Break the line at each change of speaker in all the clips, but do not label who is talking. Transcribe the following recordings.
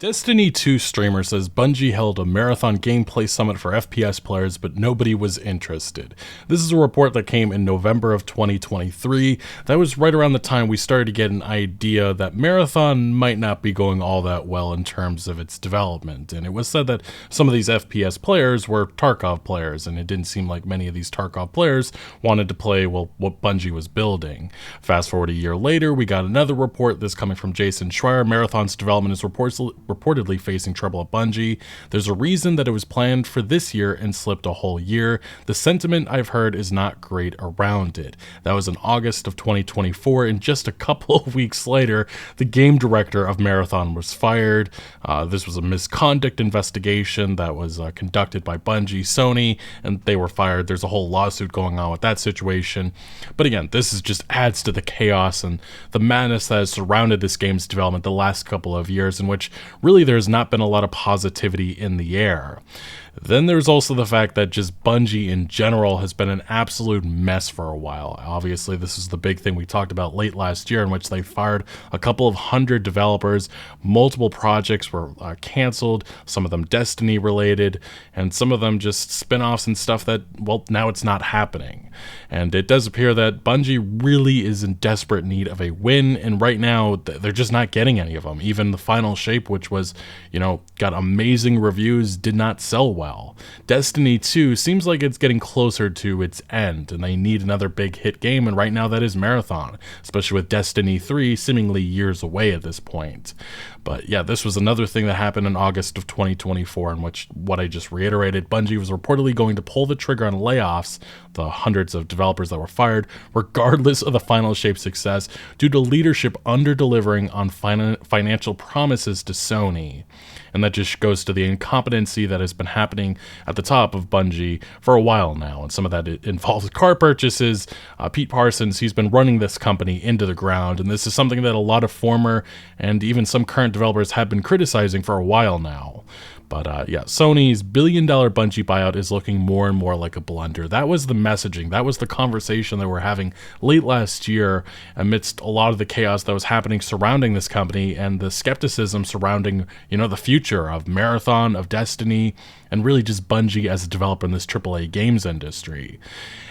Destiny 2 streamer says Bungie held a marathon gameplay summit for FPS players, but nobody was interested. This is a report that came in November of 2023. That was right around the time we started to get an idea that marathon might not be going all that well in terms of its development. And it was said that some of these FPS players were Tarkov players, and it didn't seem like many of these Tarkov players wanted to play, well, what Bungie was building. Fast forward a year later, we got another report, this coming from Jason Schreier. Marathon's development is reportedly facing trouble at Bungie. There's a reason that it was planned for this year and slipped a whole year. The sentiment I've heard is not great around it. That was in August of 2024, and just a couple of weeks later, the game director of Marathon was fired. This was a misconduct investigation that was conducted by Bungie, Sony, and they were fired. There's a whole lawsuit going on with that situation. But again, this is just adds to the chaos and the madness that has surrounded this game's development the last couple of years, in which really there's not been a lot of positivity in the air. Then there's also the fact that just Bungie in general has been an absolute mess for a while. Obviously, this is the big thing we talked about late last year, in which they fired a couple of hundred developers. Multiple projects were canceled, some of them Destiny related, and some of them just spin-offs and stuff that, well, now it's not happening. And it does appear that Bungie really is in desperate need of a win, and right now they're just not getting any of them. Even the Final Shape, which was, got amazing reviews, did not sell well. Destiny 2 seems like it's getting closer to its end, and they need another big hit game, and right now that is Marathon, especially with Destiny 3 seemingly years away at this point. But yeah, this was another thing that happened in August of 2024, in which, what I just reiterated, Bungie was reportedly going to pull the trigger on layoffs, the hundreds of developers that were fired, regardless of the Final Shape success, due to leadership under-delivering on financial promises to Sony. And that just goes to the incompetency that has been happening at the top of Bungie for a while now. And some of that involves car purchases. Pete Parsons, he's been running this company into the ground. And this is something that a lot of former and even some current developers have been criticizing for a while now. But yeah, Sony's billion-dollar Bungie buyout is looking more and more like a blunder. That was the messaging. That was the conversation that we're having late last year amidst a lot of the chaos that was happening surrounding this company and the skepticism surrounding, the future of Marathon, of Destiny, and really just Bungie as a developer in this AAA games industry.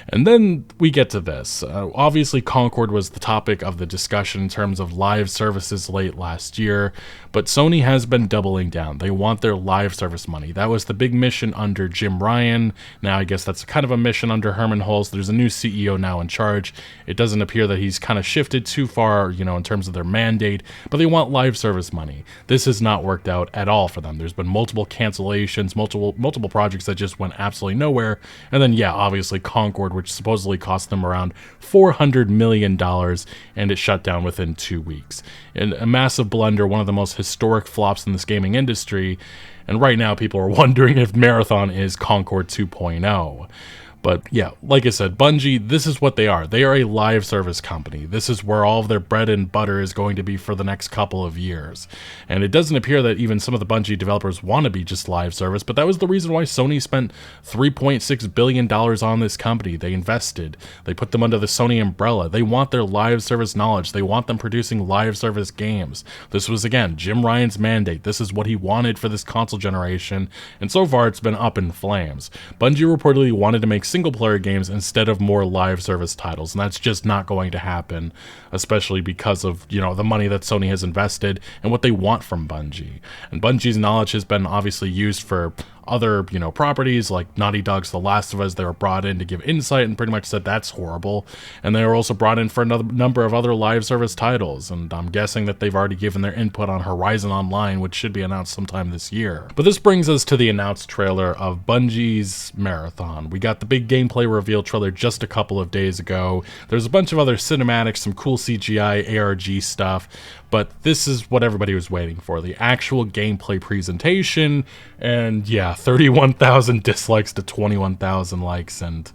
And then we get to this. Obviously, Concord was the topic of the discussion in terms of live services late last year, but Sony has been doubling down. They want their live service money. That was the big mission under Jim Ryan. Now, I guess that's kind of a mission under Herman Hulse. There's a new CEO now in charge. It doesn't appear that he's kind of shifted too far, in terms of their mandate, but they want live service money. This has not worked out at all for them. There's been multiple cancellations, multiple projects that just went absolutely nowhere. And then, yeah, obviously Concord, which supposedly cost them around $400 million, and it shut down within 2 weeks. And a massive blunder, one of the most historic flops in this gaming industry, and right now people are wondering if Marathon is Concord 2.0. But yeah, like I said, Bungie, this is what they are. They are a live service company. This is where all of their bread and butter is going to be for the next couple of years. And it doesn't appear that even some of the Bungie developers want to be just live service, but that was the reason why Sony spent $3.6 billion on this company. They invested. They put them under the Sony umbrella. They want their live service knowledge. They want them producing live service games. This was, again, Jim Ryan's mandate. This is what he wanted for this console generation, and so far it's been up in flames. Bungie reportedly wanted to make single-player games instead of more live service titles, and that's just not going to happen, especially because of, the money that Sony has invested and what they want from Bungie. And Bungie's knowledge has been obviously used for other, properties like Naughty Dog's The Last of Us. They were brought in to give insight and pretty much said that's horrible. And they were also brought in for another number of other live service titles. And I'm guessing that they've already given their input on Horizon Online, which should be announced sometime this year. But this brings us to the announced trailer of Bungie's Marathon. We got the big gameplay reveal trailer just a couple of days ago. There's a bunch of other cinematics, some cool CGI, ARG stuff, but this is what everybody was waiting for, the actual gameplay presentation. And yeah, 31,000 dislikes to 21,000 likes, and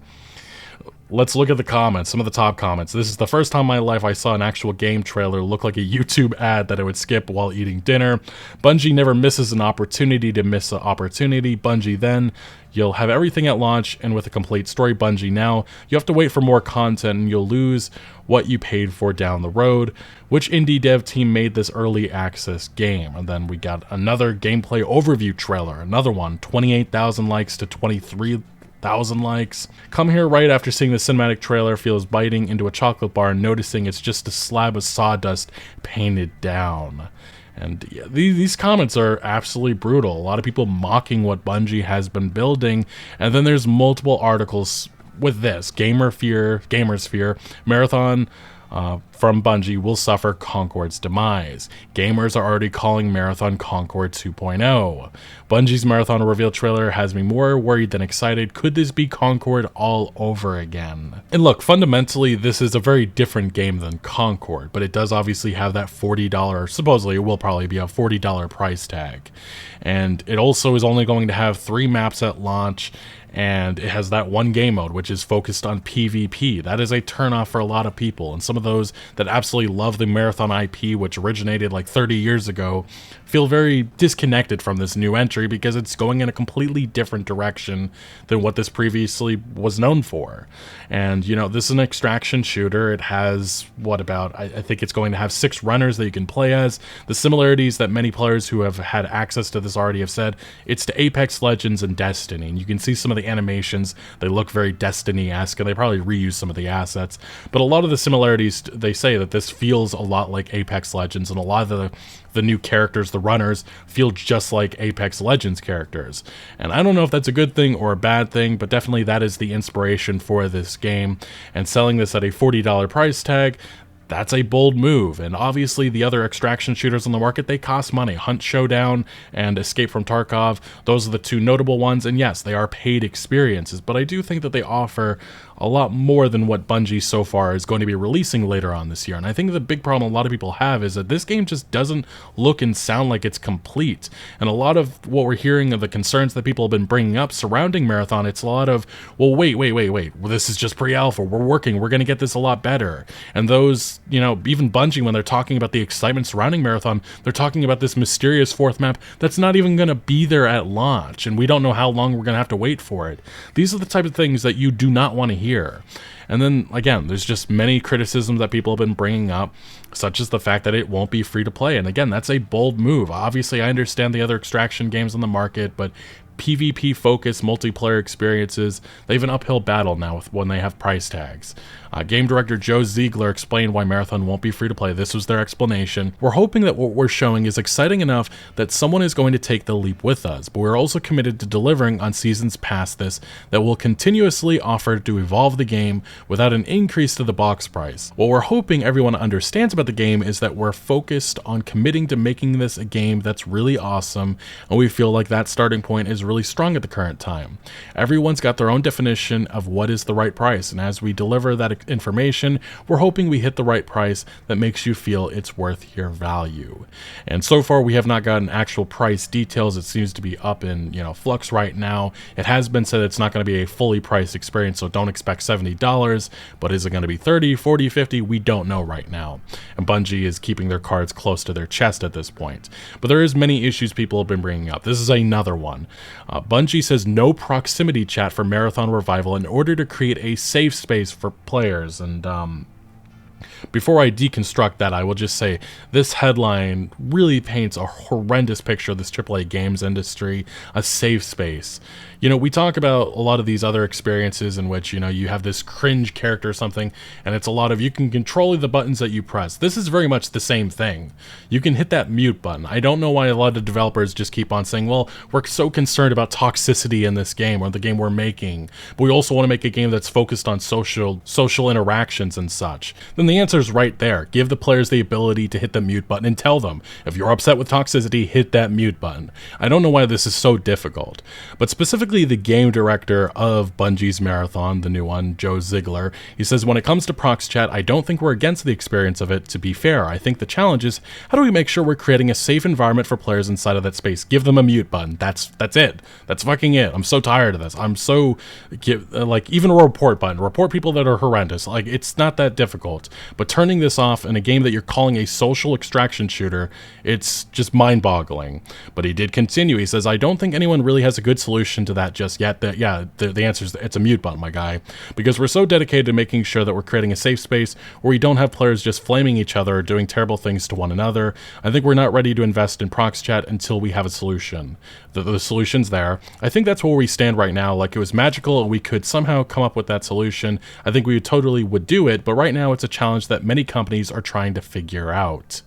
Let's look at the comments, some of the top comments. This is the first time in my life I saw an actual game trailer look like a YouTube ad that I would skip while eating dinner. Bungie never misses an opportunity to miss an opportunity. Bungie then, you'll have everything at launch, and with a complete story. Bungie now, you have to wait for more content and you'll lose what you paid for down the road. Which indie dev team made this early access game? And then we got another gameplay overview trailer, another one, 28,000 likes to 23,000 likes. Come here right after seeing the cinematic trailer, feels biting into a chocolate bar and noticing it's just a slab of sawdust painted down. And yeah, these comments are absolutely brutal. A lot of people mocking what Bungie has been building, and then there's multiple articles with this. Gamers fear Marathon from Bungie will suffer Concord's demise. Gamers are already calling Marathon Concord 2.0. Bungie's Marathon reveal trailer has me more worried than excited. Could this be Concord all over again? And look, fundamentally, this is a very different game than Concord, but it does obviously have that $40, supposedly it will probably be a $40 price tag. And it also is only going to have 3 maps at launch, and it has that one game mode, which is focused on PvP. That is a turnoff for a lot of people, and some of those that absolutely love the Marathon IP, which originated like 30 years ago, feel very disconnected from this new entry because it's going in a completely different direction than what this previously was known for. And, you know, this is an extraction shooter. It has, I think it's going to have 6 runners that you can play as. The similarities that many players who have had access to this already have said, it's to Apex Legends and Destiny. And you can see some of the animations, they look very Destiny-esque, and they probably reuse some of the assets. But a lot of the similarities, they say that this feels a lot like Apex Legends, and a lot of the new characters, the runners, feel just like Apex Legends characters. And I don't know if that's a good thing or a bad thing, but definitely that is the inspiration for this game. And selling this at a $40 price tag, that's a bold move. And obviously the other extraction shooters on the market, they cost money. Hunt Showdown and Escape from Tarkov, those are the 2 notable ones. And yes, they are paid experiences, but I do think that they offer a lot more than what Bungie so far is going to be releasing later on this year. And I think the big problem a lot of people have is that this game just doesn't look and sound like it's complete. And a lot of what we're hearing of the concerns that people have been bringing up surrounding Marathon, it's a lot of, well, wait, well, this is just pre-alpha, we're going to get this a lot better. And those, you know, even Bungie, when they're talking about the excitement surrounding Marathon, they're talking about this mysterious 4th map that's not even going to be there at launch, and we don't know how long we're going to have to wait for it. These are the type of things that you do not want to hear. And then again, there's just many criticisms that people have been bringing up, such as the fact that it won't be free to play. And again, that's a bold move. Obviously, I understand the other extraction games on the market, but PvP focused multiplayer experiences, they have an uphill battle now when they have price tags. Game director Joe Ziegler explained why Marathon won't be free to play. This was their explanation. We're hoping that what we're showing is exciting enough that someone is going to take the leap with us, but we're also committed to delivering on seasons past this that will continuously offer to evolve the game without an increase to the box price. What we're hoping everyone understands about the game is that we're focused on committing to making this a game that's really awesome, and we feel like that starting point is really strong at the current time. Everyone's got their own definition of what is the right price, and as we deliver that information, we're hoping we hit the right price that makes you feel it's worth your value. And so far we have not gotten actual price details. It seems to be up in, you know, flux right now. It has been said it's not going to be a fully priced experience, so don't expect $70, but is it going to be 30, 40, 50? We don't know right now. And Bungie is keeping their cards close to their chest at this point. But there is many issues people have been bringing up. This is another one. Bungie says no proximity chat for Marathon Revival in order to create a safe space for players. And before I deconstruct that, I will just say this headline really paints a horrendous picture of this AAA games industry, a safe space. You know, we talk about a lot of these other experiences in which, you know, you have this cringe character or something, and it's a lot of you can control the buttons that you press. This is very much the same thing. You can hit that mute button. I don't know why a lot of developers just keep on saying, well, we're so concerned about toxicity in this game or the game we're making, but we also want to make a game that's focused on social interactions and such. Then the answer answer's right there. Give the players the ability to hit the mute button and tell them, if you're upset with Toxicity, hit that mute button. I don't know why this is so difficult. But specifically the game director of Bungie's Marathon, the new one, Joe Ziegler, he says, when it comes to prox chat, I don't think we're against the experience of it, to be fair. I think the challenge is, how do we make sure we're creating a safe environment for players inside of that space? Give them a mute button. That's it. That's fucking it. I'm so tired of this. I'm so, like, even a report button. Report people that are horrendous. Like, it's not that difficult. But turning this off in a game that you're calling a social extraction shooter, it's just mind-boggling. But he did continue. He says, I don't think anyone really has a good solution to that just yet. The answer is, it's a mute button, my guy. Because we're so dedicated to making sure that we're creating a safe space where we don't have players just flaming each other or doing terrible things to one another. I think we're not ready to invest in prox chat until we have a solution. The solution's there. I think that's where we stand right now. Like, it was magical and we could somehow come up with that solution. I think we totally would do it, but right now it's a challenge that many companies are trying to figure out.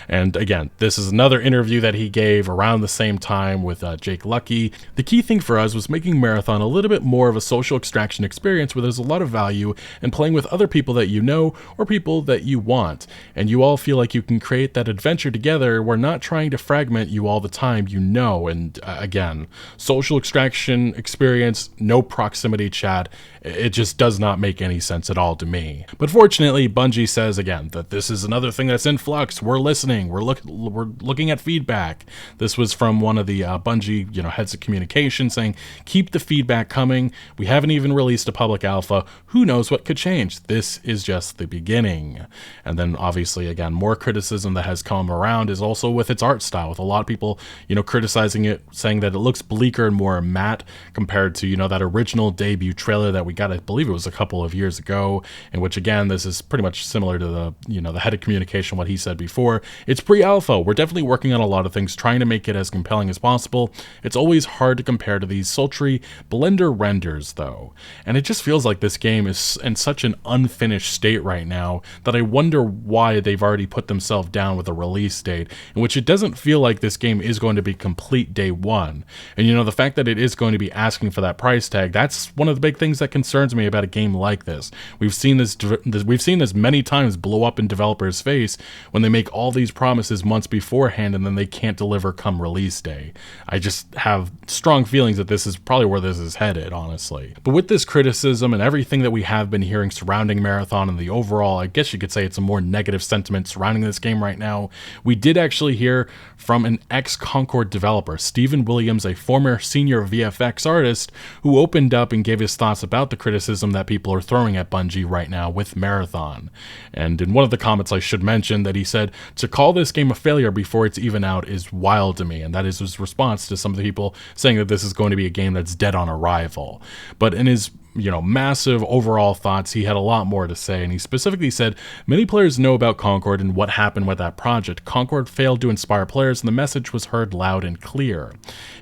And again, this is another interview that he gave around the same time with Jake Lucky. The key thing for us was making Marathon a little bit more of a social extraction experience where there's a lot of value in playing with other people that you know or people that you want. And you all feel like you can create that adventure together. We're not trying to fragment you all the time, you know. And again, social extraction experience, no proximity chat. It just does not make any sense at all to me. But fortunately, Bungie says again that this is another thing that's in flux. We're listening. We're looking at feedback. This was from one of the Bungie, heads of communication, saying, keep the feedback coming. We haven't even released a public alpha. Who knows what could change? This is just the beginning. And then obviously, again, more criticism that has come around is also with its art style, with a lot of people, criticizing it, saying that it looks bleaker and more matte compared to, that original debut trailer that we got, I believe it was a couple of years ago, in which, again, this is pretty much similar to the, the head of communication, what he said before. It's pre-alpha. We're definitely working on a lot of things, trying to make it as compelling as possible. It's always hard to compare to these sultry Blender renders, though. And it just feels like this game is in such an unfinished state right now that I wonder why they've already put themselves down with a release date, in which it doesn't feel like this game is going to be complete day one. And, the fact that it is going to be asking for that price tag, that's one of the big things that concerns me about a game like this. We've seen this many times blow up in developers' face when they make all these promises months beforehand and then they can't deliver come release day. I just have strong feelings that this is probably where this is headed, honestly. But with this criticism and everything that we have been hearing surrounding Marathon and the overall, I guess you could say it's a more negative sentiment surrounding this game right now, we did actually hear from an ex-Concord developer, Stephen Williams, a former senior VFX artist, who opened up and gave his thoughts about the criticism that people are throwing at Bungie right now with Marathon. And in one of the comments, I should mention that he said, to call this game a failure before it's even out is wild to me. And that is his response to some of the people saying that this is going to be a game that's dead on arrival. But in his massive overall thoughts, he had a lot more to say, and he specifically said, many players know about Concord and what happened with that project. Concord failed to inspire players, and the message was heard loud and clear.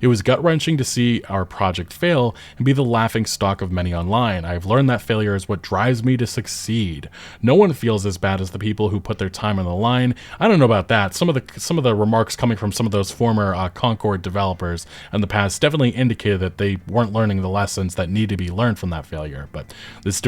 It was gut-wrenching to see our project fail and be the laughing stock of many online. I've learned that failure is what drives me to succeed. No one feels as bad as the people who put their time on the line. I don't know about that. Some of the remarks coming from some of those former Concord developers in the past definitely indicated that they weren't learning the lessons that need to be learned from that failure. But this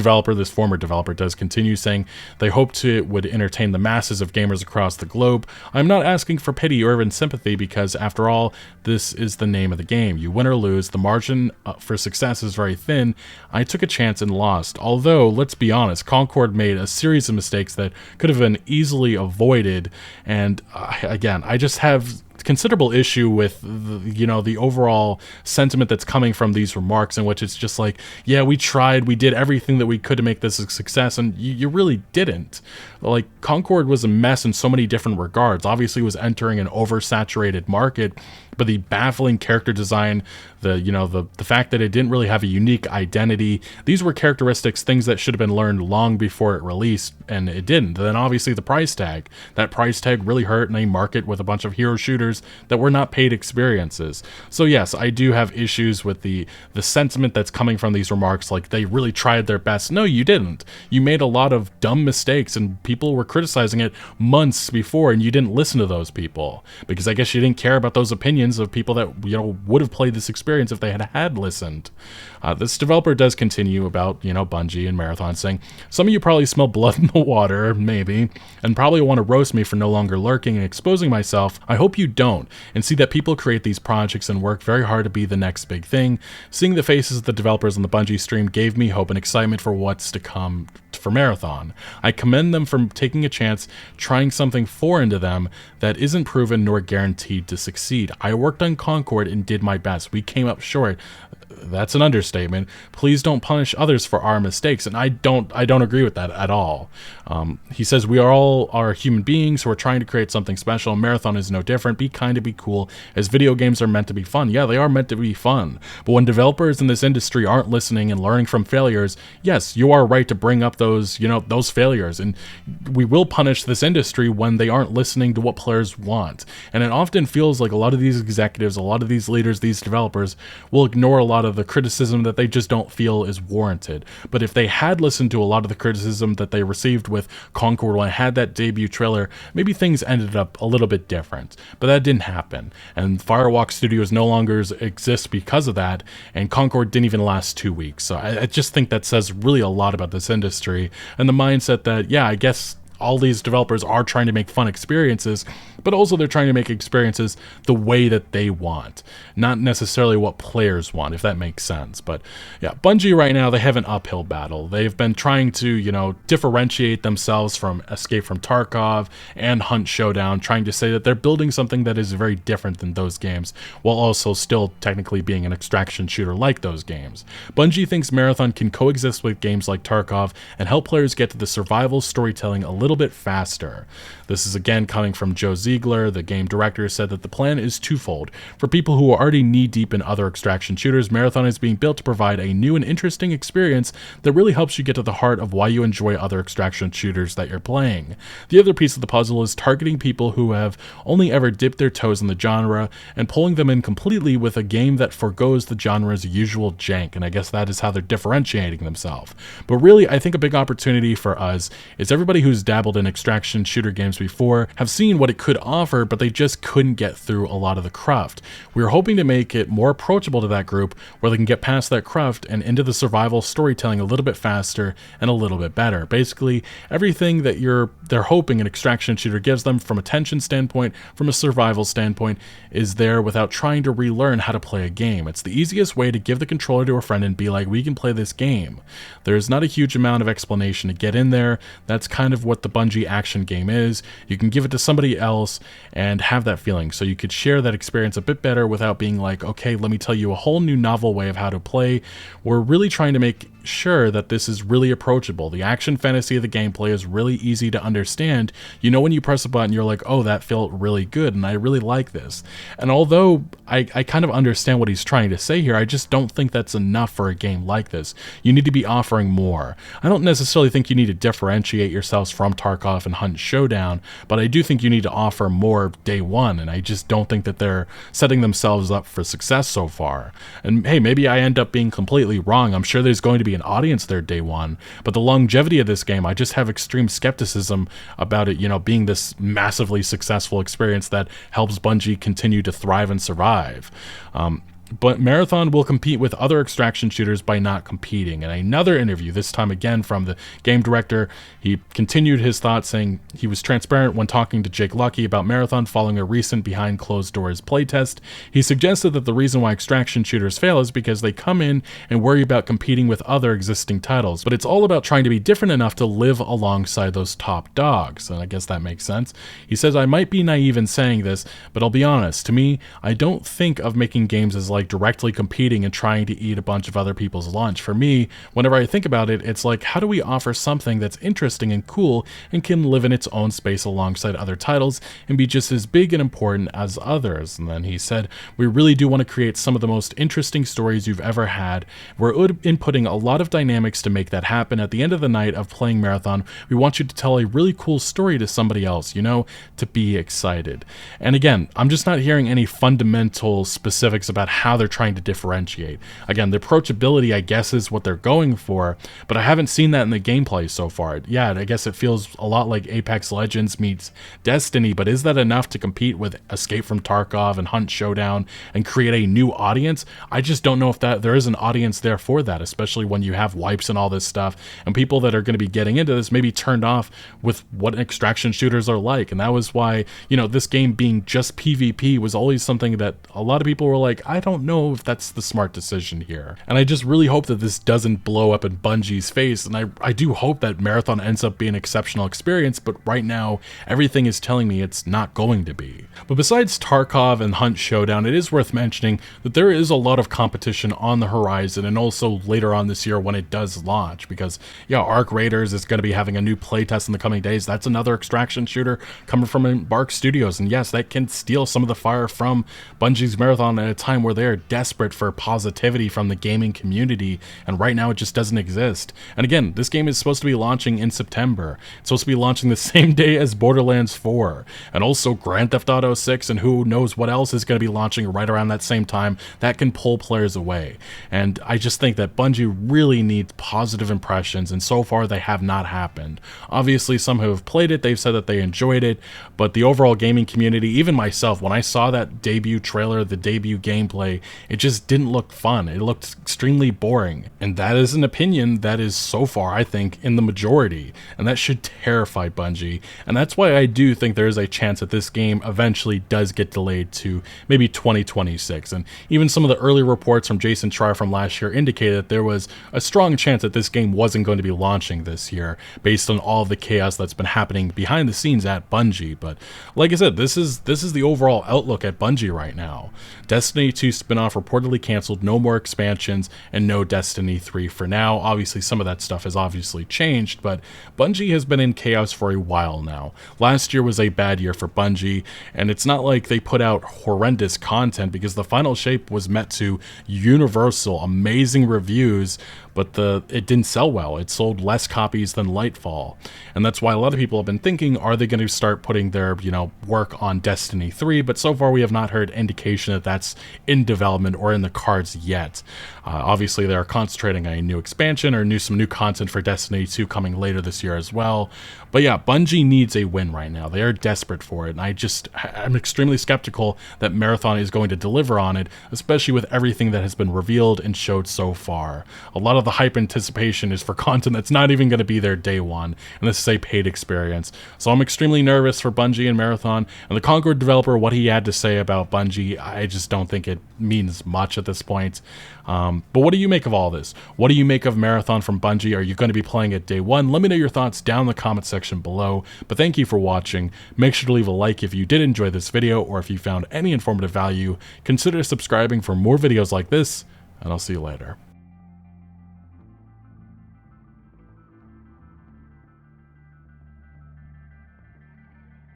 former developer does continue saying they hoped it would entertain the masses of gamers across the globe. I'm not asking for pity or even sympathy because, after all, this is the name of the game. You win or lose, the margin for success is very thin. I took a chance and lost. Although, let's be honest, Concord made a series of mistakes that could have been easily avoided. And again, I just have considerable issue with the overall sentiment that's coming from these remarks, in which it's just like, yeah, we tried, we did everything that we could to make this a success, and you really didn't. Like, Concord was a mess in so many different regards. Obviously, it was entering an oversaturated market, but the baffling character design, the fact that it didn't really have a unique identity, these were characteristics, things that should have been learned long before it released, and it didn't. Then obviously the price tag. That price tag really hurt in a market with a bunch of hero shooters shooters that were not paid experiences. So yes, I do have issues with the sentiment that's coming from these remarks, like they really tried their best. No, you didn't. You made a lot of dumb mistakes and people were criticizing it months before, and you didn't listen to those people because I guess you didn't care about those opinions of people that, you know, would have played this experience if they had listened. This developer does continue about, you know, Bungie and Marathon, saying, some of you probably smell blood in the water, maybe, and probably want to roast me for no longer lurking and exposing myself. I hope you don't, and see that people create these projects and work very hard to be the next big thing. Seeing the faces of the developers on the Bungie stream gave me hope and excitement for what's to come for Marathon. I commend them for taking a chance, trying something foreign to them that isn't proven nor guaranteed to succeed. I worked on Concord and did my best. We came up short. That's an understatement. Please don't punish others for our mistakes, and I don't agree with that at all. He says we are human beings who are trying to create something special. Marathon is no different. Be kind to be cool, as video games are meant to be fun. Yeah, they are meant to be fun. But when developers in this industry aren't listening and learning from failures, yes, you are right to bring up those, you know, those failures, and we will punish this industry when they aren't listening to what players want. And it often feels like a lot of these executives, a lot of these leaders, these developers will ignore a lot of the criticism that they just don't feel is warranted. But if they had listened to a lot of the criticism that they received with Concord when it had that debut trailer, maybe things ended up a little bit different. But that didn't happen, and Firewalk Studios no longer exists because of that, and Concord didn't even last 2 weeks. So I just think that says really a lot about this industry and the mindset that, yeah, I guess all these developers are trying to make fun experiences, but also they're trying to make experiences the way that they want, not necessarily what players want, if that makes sense. But yeah, Bungie right now, they have an uphill battle. They've been trying to, you know, differentiate themselves from Escape from Tarkov and Hunt Showdown, trying to say that they're building something that is very different than those games, while also still technically being an extraction shooter like those games. Bungie thinks Marathon can coexist with games like Tarkov and help players get to the survival storytelling a little bit faster. This is again coming from Joe Ziegler, the game director, said that the plan is twofold. For people who are already knee-deep in other extraction shooters, Marathon is being built to provide a new and interesting experience that really helps you get to the heart of why you enjoy other extraction shooters that you're playing. The other piece of the puzzle is targeting people who have only ever dipped their toes in the genre and pulling them in completely with a game that forgoes the genre's usual jank, and I guess that is how they're differentiating themselves. But really, I think a big opportunity for us is everybody who's dabbled in extraction shooter games before have seen what it could offer, but they just couldn't get through a lot of the cruft. We are hoping to make it more approachable to that group where they can get past that cruft and into the survival storytelling a little bit faster and a little bit better. Basically, everything that they're hoping an extraction shooter gives them from a tension standpoint, from a survival standpoint, is there without trying to relearn how to play a game. It's the easiest way to give the controller to a friend and be like, we can play this game. There's not a huge amount of explanation to get in there. That's kind of what the Bungie action game is. You can give it to somebody else and have that feeling, so you could share that experience a bit better without being like, okay, let me tell you a whole new novel way of how to play. We're really trying to make sure that this is really approachable. The action fantasy of the gameplay is really easy to understand. You know, when you press a button, you're like, oh, that felt really good, and I really like this. And although I kind of understand what he's trying to say here, I just don't think that's enough for a game like this. You need to be offering more. I don't necessarily think you need to differentiate yourselves from Tarkov and Hunt Showdown, but I do think you need to offer more day one, and I just don't think that they're setting themselves up for success so far. And hey, maybe I end up being completely wrong. I'm sure there's going to be an audience there day one, but the longevity of this game, I just have extreme skepticism about it, you know, being this massively successful experience that helps Bungie continue to thrive and survive. But Marathon will compete with other extraction shooters by not competing. In another interview, this time again from the game director, he continued his thoughts, saying he was transparent when talking to Jake Lucky about Marathon following a recent behind closed doors playtest. He suggested that the reason why extraction shooters fail is because they come in and worry about competing with other existing titles, but it's all about trying to be different enough to live alongside those top dogs, and I guess that makes sense. He says, I might be naive in saying this, but I'll be honest, to me, I don't think of making games as like like directly competing and trying to eat a bunch of other people's lunch. For me, whenever I think about it, it's like, how do we offer something that's interesting and cool and can live in its own space alongside other titles and be just as big and important as others? And then he said, we really do want to create some of the most interesting stories you've ever had. We're inputting a lot of dynamics to make that happen. At the end of the night of playing Marathon, we want you to tell a really cool story to somebody else, you know, to be excited. And again, I'm just not hearing any fundamental specifics about how they're trying to differentiate. Again, the approachability, I guess, is what they're going for, but I haven't seen that in the gameplay so far. Yeah, I guess it feels a lot like Apex Legends meets Destiny, but is that enough to compete with Escape from Tarkov and Hunt Showdown and create a new audience? I just don't know if there is an audience there for that, especially when you have wipes and all this stuff, and people that are going to be getting into this may be turned off with what extraction shooters are like. And that was why, you know, this game being just PvP was always something that a lot of people were like, I don't know if that's the smart decision here. And I just really hope that this doesn't blow up in Bungie's face, and I do hope that Marathon ends up being an exceptional experience, but right now everything is telling me it's not going to be. But besides Tarkov and Hunt Showdown, it is worth mentioning that there is a lot of competition on the horizon, and also later on this year when it does launch, because yeah, Arc Raiders is going to be having a new playtest in the coming days. That's another extraction shooter coming from Embark Studios, and yes, that can steal some of the fire from Bungie's Marathon at a time where they are desperate for positivity from the gaming community, and right now it just doesn't exist. And again, this game is supposed to be launching in September. It's supposed to be launching the same day as Borderlands 4, and also Grand Theft Auto 6, and who knows what else is going to be launching right around that same time that can pull players away. And I just think that Bungie really needs positive impressions, and so far they have not happened. Obviously, some who have played it, they've said that they enjoyed it, but the overall gaming community, even myself, when I saw that debut trailer, the debut gameplay, it just didn't look fun. It looked extremely boring, and that is an opinion that is so far, I think, in the majority, and that should terrify Bungie. And that's why I do think there is a chance that this game eventually does get delayed to maybe 2026. And even some of the early reports from Jason Schreier from last year indicated that there was a strong chance that this game wasn't going to be launching this year based on all of the chaos that's been happening behind the scenes at Bungie. But like I said, this is the overall outlook at Bungie right now. Destiny 2 spinoff reportedly canceled, no more expansions, and no Destiny 3 for now. Obviously, some of that stuff has obviously changed, but Bungie has been in chaos for a while now. Last year was a bad year for Bungie, and it's not like they put out horrendous content, because the Final Shape was met to universal, amazing reviews, but it didn't sell well. It sold less copies than Lightfall. And that's why a lot of people have been thinking, are they going to start putting their, work on Destiny 3? But so far we have not heard indication that that's in development or in the cards yet. Obviously they are concentrating on a new expansion or some new content for Destiny 2 coming later this year as well. But yeah, Bungie needs a win right now. They are desperate for it, and I'm extremely skeptical that Marathon is going to deliver on it, especially with everything that has been revealed and showed so far. A lot of the hype anticipation is for content that's not even going to be there day one, and this is a paid experience. So I'm extremely nervous for Bungie and Marathon, and the Concord developer, what he had to say about Bungie, I just don't think it means much at this point. But what do you make of all this? What do you make of Marathon from Bungie? Are you going to be playing it day one? Let me know your thoughts down in the comment section below. But thank you for watching. Make sure to leave a like if you did enjoy this video, or if you found any informative value. Consider subscribing for more videos like this, and I'll see you later.